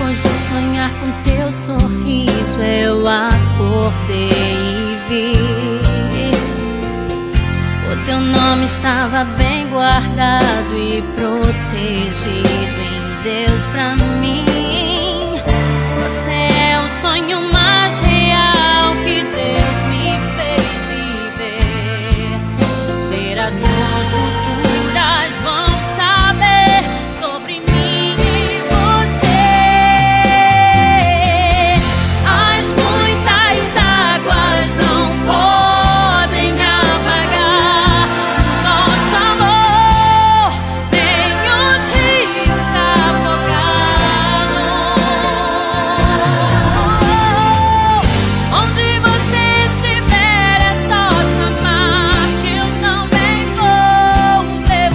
Depois de sonhar com teu sorriso, eu acordei e vi o teu nome estava bem guardado e protegido em Deus pra mim. Você é o sonho mais real que Deus me fez viver. Gerações futuras vão saber sobre mim e você. As muitas águas não podem apagar nosso amor, nem os rios afogá-lo. Onde você estiver é só chamar que eu também vou, meu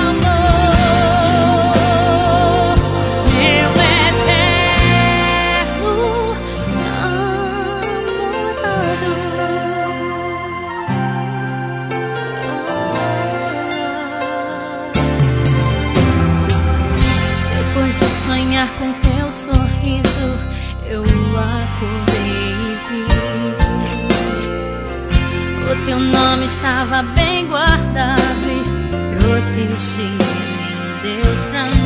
amor, meu eterno namorado. Depois de sonhar com teu sorriso, eu acordei e vi o teu nome estava bem guardado e protegido em Deus pra mim.